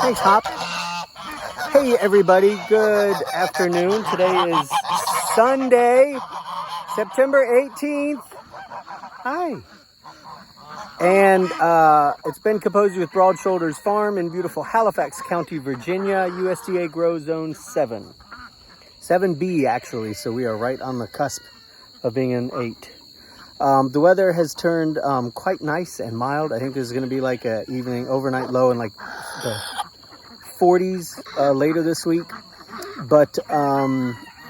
Thanks, Hopp. Hey, everybody. Good afternoon. Today is Sunday, September 18th. Hi. And it's been composed with Broad Shoulders Farm in beautiful Halifax County, Virginia, USDA Grow Zone 7. 7B, actually, so we are right on the cusp of being an 8. The weather has turned quite nice and mild. I think there's going to be like a evening overnight low in like the 40s later this week. But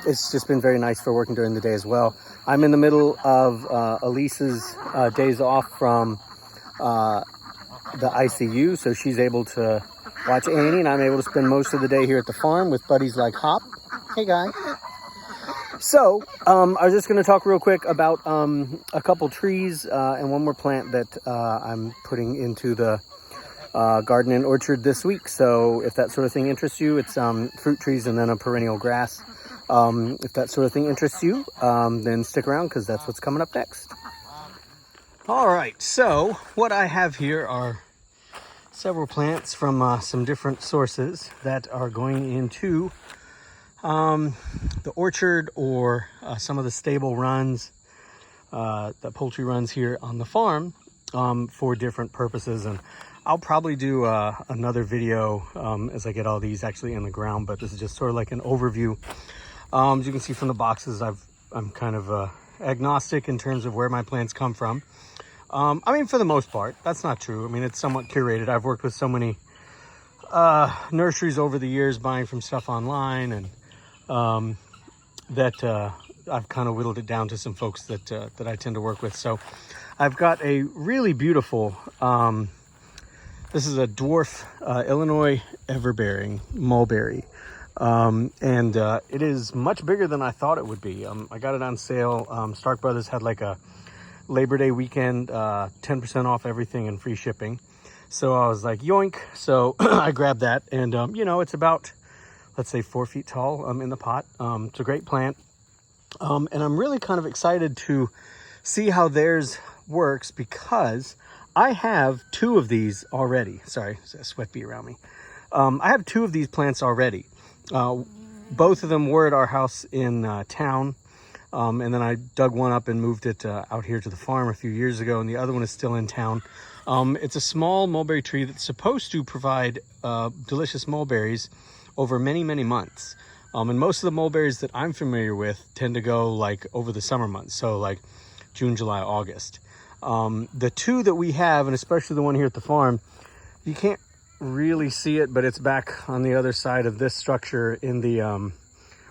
it's just been very nice for working during the day as well. I'm in the middle of Elise's days off from the ICU, so she's able to watch Annie, and I'm able to spend most of the day here at the farm with buddies like Hopp. Hey, guy. So, I was just going to talk real quick about a couple trees and one more plant that I'm putting into the garden and orchard this week. So if that sort of thing interests you, it's fruit trees and then a perennial grass. If that sort of thing interests you, then stick around because that's what's coming up next. All right, so what I have here are several plants from some different sources that are going into the orchard or some of the stable runs, the poultry runs here on the farm for different purposes. And I'll probably do another video as I get all these actually in the ground, but this is just sort of like an overview. As you can see from the boxes, I'm kind of agnostic in terms of where my plants come from. I mean, for the most part, that's not true. I mean, it's somewhat curated. I've worked with so many nurseries over the years, buying from stuff online, and that I've kind of whittled it down to some folks that I tend to work with. So I've got a really beautiful, this is a Dwarf Illinois Everbearing Mulberry. And it is much bigger than I thought it would be. I got it on sale. Stark Brothers had like a Labor Day weekend, 10% off everything and free shipping. So I was like, yoink. So I grabbed that, and you know, it's about, let's say 4 feet tall in the pot. It's a great plant. And I'm really kind of excited to see how theirs works because I have 2 of these already. Sorry, there's a sweat bee around me. I have 2 of these plants already. Both of them were at our house in town. And then I dug one up and moved it out here to the farm a few years ago. And the other one is still in town. It's a small mulberry tree that's supposed to provide delicious mulberries over many, many months. And most of the mulberries that I'm familiar with tend to go like over the summer months. So like June, July, August. The 2 that we have, and especially the one here at the farm, you can't really see it, but it's back on the other side of this structure in the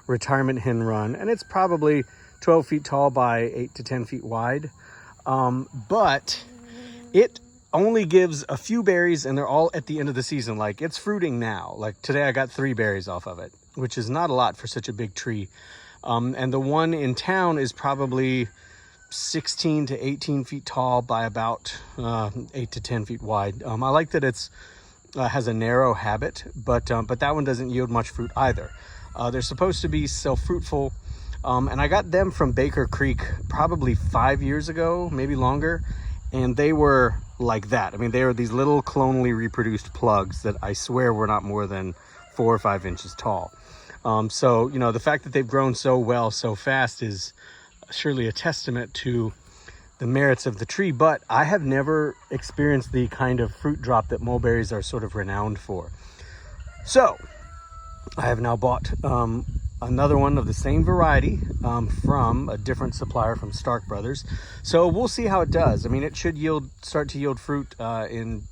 retirement hen run. And it's probably 12 feet tall by 8 to 10 feet wide. But it only gives a few berries, and they're all at the end of the season. Like, it's fruiting now. Like today I got 3 berries off of it, which is not a lot for such a big tree. And the one in town is probably 16 to 18 feet tall by about 8 to 10 feet wide. I like that it's has a narrow habit, but that one doesn't yield much fruit either. They're supposed to be self-fruitful, and I got them from Baker Creek probably 5 years ago, maybe longer, and they were like that. I mean, they were these little clonally reproduced plugs that I swear were not more than 4 or 5 inches tall. So, you know, the fact that they've grown so well so fast is surely a testament to the merits of the tree, but I have never experienced the kind of fruit drop that mulberries are sort of renowned for. So I have now bought another one of the same variety from a different supplier from Stark Brothers. So we'll see how it does. I mean, it should start to yield fruit in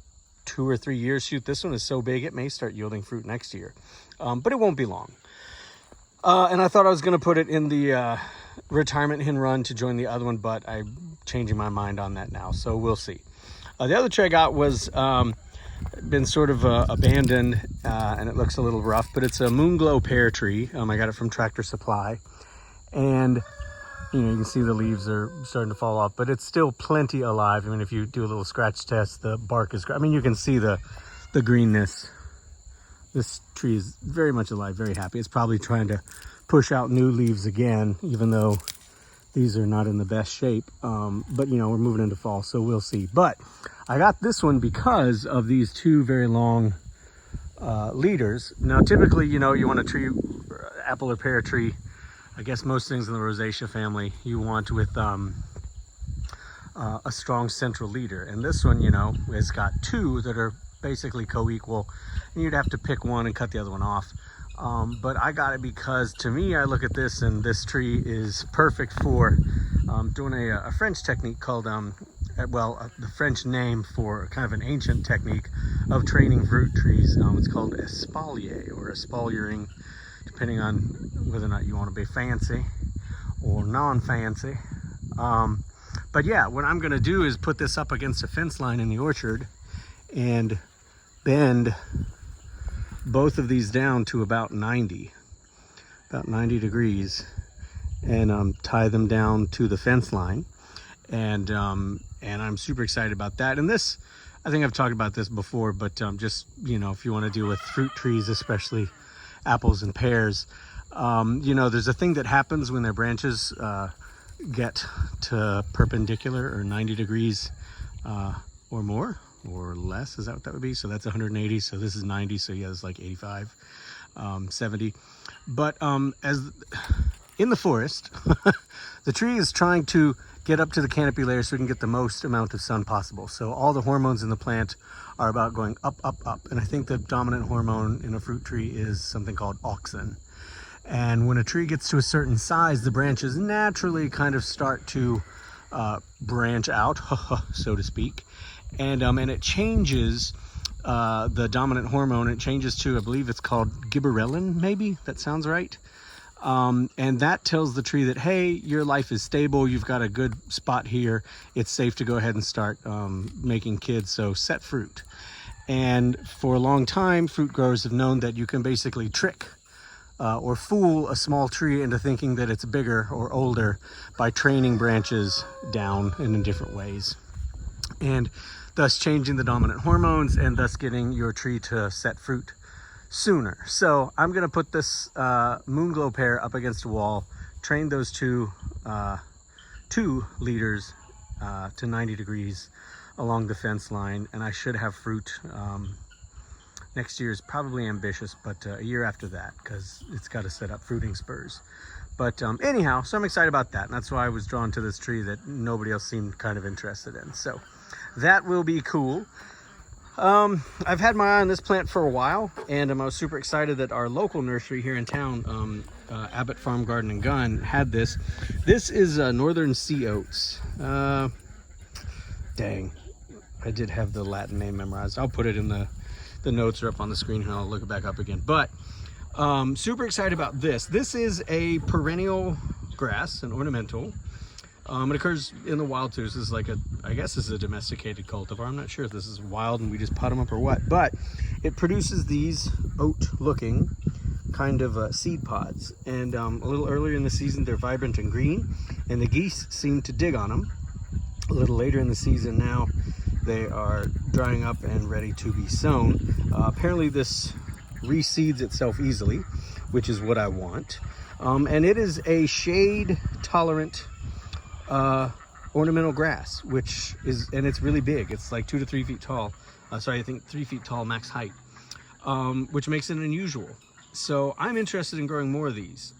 2 or 3 years. Shoot, this one is so big it may start yielding fruit next year, but it won't be long. And I thought I was going to put it in the retirement hen run to join the other one, but I'm changing my mind on that now, so we'll see. The other tree I got was been sort of abandoned, and it looks a little rough, but it's a Moonglow pear tree. I got it from Tractor Supply, and you know, you can see the leaves are starting to fall off, but it's still plenty alive. I mean, if you do a little scratch test, the bark is, I mean, you can see the greenness. This tree is very much alive, very happy. It's probably trying to push out new leaves again, even though these are not in the best shape. But you know, we're moving into fall, so we'll see. But I got this one because of these 2 very long leaders. Now, typically, you know, you want a tree, apple or pear tree. I guess most things in the rosacea family you want with a strong central leader. And this one, you know, has got two that are basically co-equal, and you'd have to pick one and cut the other one off. But I got it because, to me, I look at this and this tree is perfect for doing a French technique called, the French name for kind of an ancient technique of training fruit trees. It's called Espalier or Espaliering, depending on whether or not you want to be fancy or non-fancy. But yeah, what I'm going to do is put this up against a fence line in the orchard and bend both of these down to about 90 degrees, and tie them down to the fence line. And I'm super excited about that. And this, I think I've talked about this before, but just, you know, if you want to deal with fruit trees, especially apples and pears, you know, there's a thing that happens when their branches get to perpendicular or 90 degrees or more or less. Is that what that would be? So that's 180. So this is 90. So yeah, it's like 85, 70. But as in the forest, the tree is trying to get up to the canopy layer so we can get the most amount of sun possible. So all the hormones in the plant are about going up, up, up. And I think the dominant hormone in a fruit tree is something called auxin. And when a tree gets to a certain size, the branches naturally kind of start to branch out, so to speak. And it changes the dominant hormone. It changes to, I believe it's called gibberellin, maybe? That sounds right. And that tells the tree that, hey, your life is stable, you've got a good spot here, it's safe to go ahead and start making kids, so set fruit. And for a long time, fruit growers have known that you can basically trick or fool a small tree into thinking that it's bigger or older by training branches down in different ways, and thus changing the dominant hormones and thus getting your tree to set fruit sooner. So I'm going to put this Moonglow pear up against a wall, train those two leaders to 90 degrees along the fence line, and I should have fruit. Next year is probably ambitious, but a year after that, because it's got to set up fruiting spurs. But anyhow, so I'm excited about that, and that's why I was drawn to this tree that nobody else seemed kind of interested in. So that will be cool. I've had my eye on this plant for a while, and I was super excited that our local nursery here in town, Abbott Farm Garden and Gun, had this. This is Northern Sea Oats. Dang, I did have the Latin name memorized. I'll put it in the notes or up on the screen, and I'll look it back up again. But super excited about this. This is a perennial grass, an ornamental. It occurs in the wild too. This is like I guess this is a domesticated cultivar. I'm not sure if this is wild and we just pot them up or what, but it produces these oat-looking kind of seed pods. And a little earlier in the season, they're vibrant and green, and the geese seem to dig on them. A little later in the season now, they are drying up and ready to be sown. Apparently this reseeds itself easily, which is what I want. And it is a shade-tolerant ornamental grass, which is, and it's really big. It's like 2 to 3 feet tall. I think 3 feet tall max height, which makes it unusual. So I'm interested in growing more of these.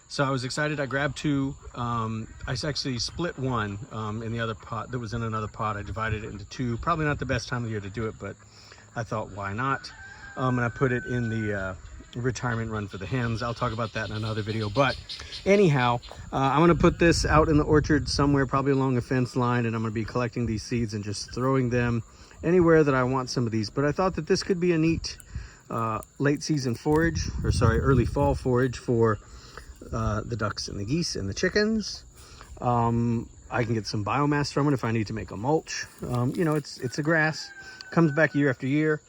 So I was excited. I grabbed two. I actually split one in the other pot that was in another pot. I divided it into two. Probably not the best time of year to do it, but I thought, why not? And I put it in the retirement run for the hens. I'll talk about that in another video. But anyhow, I'm going to put this out in the orchard somewhere, probably along a fence line, and I'm going to be collecting these seeds and just throwing them anywhere that I want some of these. But I thought that this could be a neat late season forage, or sorry, early fall forage for the ducks and the geese and the chickens. I can get some biomass from it if I need to make a mulch. You know, it's a grass, comes back year after year.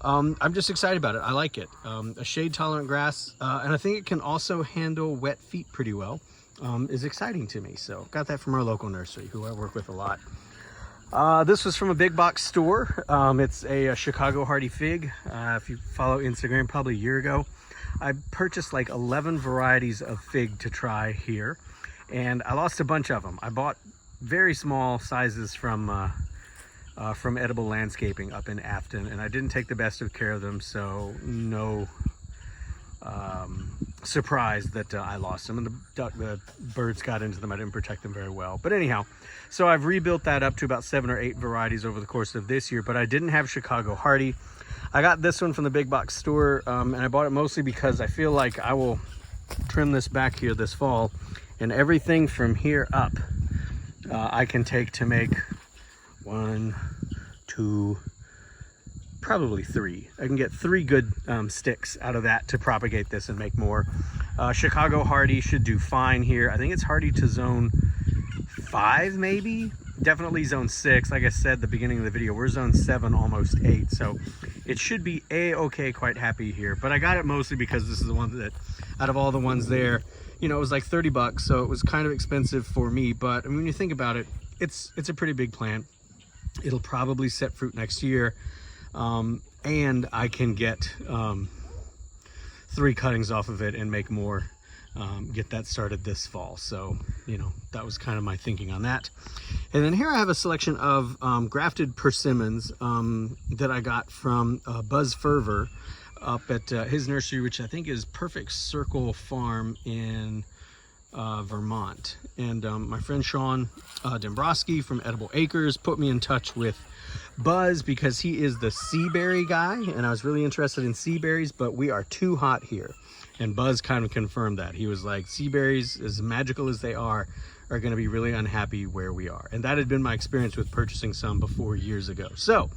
I'm just excited about it. I like it. A shade-tolerant grass, and I think it can also handle wet feet pretty well, is exciting to me. So got that from our local nursery, who I work with a lot. This was from a big box store. It's a Chicago Hardy Fig. If you follow Instagram, probably a year ago, I purchased like 11 varieties of fig to try here, and I lost a bunch of them. I bought very small sizes from from Edible Landscaping up in Afton, and I didn't take the best of care of them, so no surprise that I lost them, and the birds got into them. I didn't protect them very well. But anyhow, so I've rebuilt that up to about 7 or 8 varieties over the course of this year, but I didn't have Chicago Hardy. I got this one from the big box store, and I bought it mostly because I feel like I will trim this back here this fall, and everything from here up I can take to make 1, 2, probably 3. I can get 3 good sticks out of that to propagate this and make more. Chicago Hardy should do fine here. I think it's hardy to zone 5 maybe, definitely zone 6. Like I said at the beginning of the video, we're zone 7, almost 8, so it should be a-okay, quite happy here. But I got it mostly because this is the one that, out of all the ones there, you know, it was like 30 bucks, so it was kind of expensive for me. But I mean, when you think about it, it's a pretty big plant. It'll probably set fruit next year. And I can get 3 cuttings off of it and make more, get that started this fall. So, you know, that was kind of my thinking on that. And then here I have a selection of grafted persimmons that I got from Buzz Fervor up at his nursery, which I think is Perfect Circle Farm in Vermont. And my friend Sean Dombrowski from Edible Acres put me in touch with Buzz because he is the sea berry guy, and I was really interested in sea berries, but we are too hot here. And Buzz kind of confirmed that. He was like, sea berries, as magical as they are going to be really unhappy where we are. And that had been my experience with purchasing some before years ago. So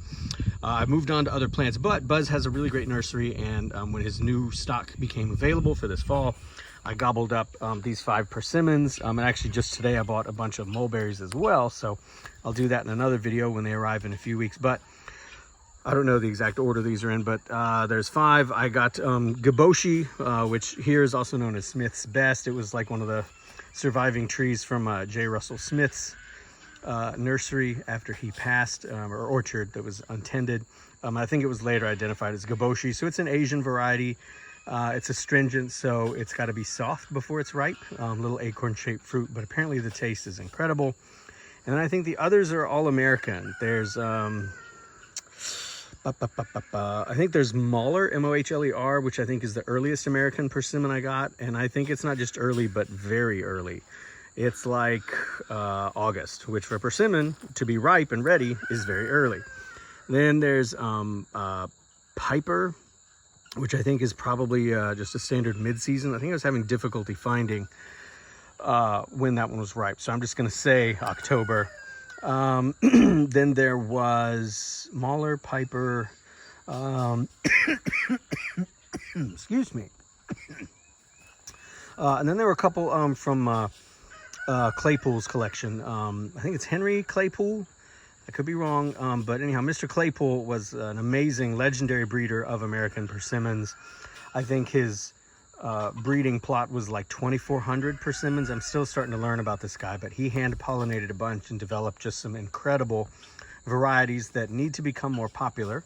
I've moved on to other plants, but Buzz has a really great nursery, and when his new stock became available for this fall, I gobbled up these 5 persimmons, and actually just today I bought a bunch of mulberries as well, so I'll do that in another video when they arrive in a few weeks. But I don't know the exact order these are in, but there's 5. I got Giboshi, which here is also known as Smith's Best. It was like one of the surviving trees from J. Russell Smith's nursery after he passed, or orchard that was untended. I think it was later identified as Giboshi. So it's an Asian variety. It's astringent, so it's got to be soft before it's ripe. Little acorn-shaped fruit, but apparently the taste is incredible. And then I think the others are all American. There's I think there's Mohler, M-O-H-L-E-R, which I think is the earliest American persimmon I got. And I think it's not just early, but very early. It's like August, which for persimmon to be ripe and ready is very early. Then there's Peiper, which I think is probably just a standard mid-season. I think I was having difficulty finding when that one was ripe, so I'm just going to say October. Then there was Mohler, Peiper, excuse me. And then there were a couple from Claypool's collection. I think it's Henry Claypool. I could be wrong, but anyhow, Mr. Claypool was an amazing, legendary breeder of American persimmons. I think his breeding plot was like 2,400 persimmons. I'm still starting to learn about this guy, but he hand-pollinated a bunch and developed just some incredible varieties that need to become more popular.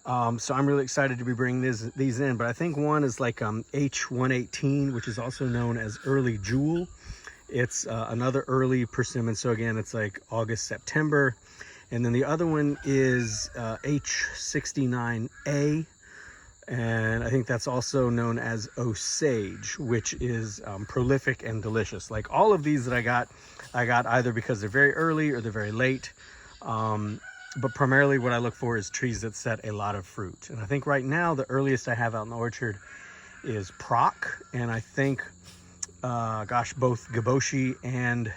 So I'm really excited to be bringing these in, but I think one is like H118, which is also known as Early Jewel. It's another early persimmon, so again, it's like August, September. And then the other one is H69A, and I think that's also known as Osage, which is prolific and delicious. Like all of these that I got either because they're very early or they're very late. But primarily what I look for is trees that set a lot of fruit. And I think right now the earliest I have out in the orchard is Proc, and I think gosh, both Giboshi and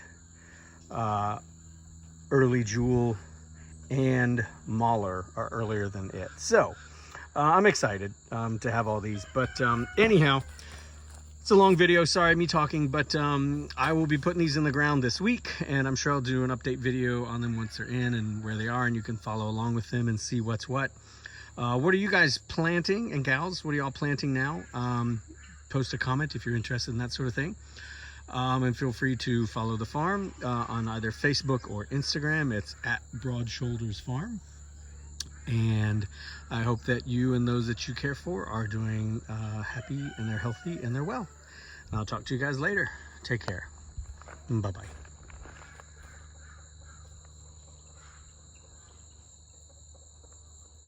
Early Jewel and Mohler are earlier than it. So I'm excited to have all these. But anyhow, it's a long video. Sorry, me talking. But I will be putting these in the ground this week, and I'm sure I'll do an update video on them once they're in and where they are, and you can follow along with them and see what's what. What are you guys planting, and gals? What are y'all planting now? Post a comment if you're interested in that sort of thing. And feel free to follow the farm on either Facebook or Instagram. It's at Broad Shoulders Farm. And I hope that you and those that you care for are doing happy, and they're healthy and they're well. And I'll talk to you guys later. Take care. Bye-bye.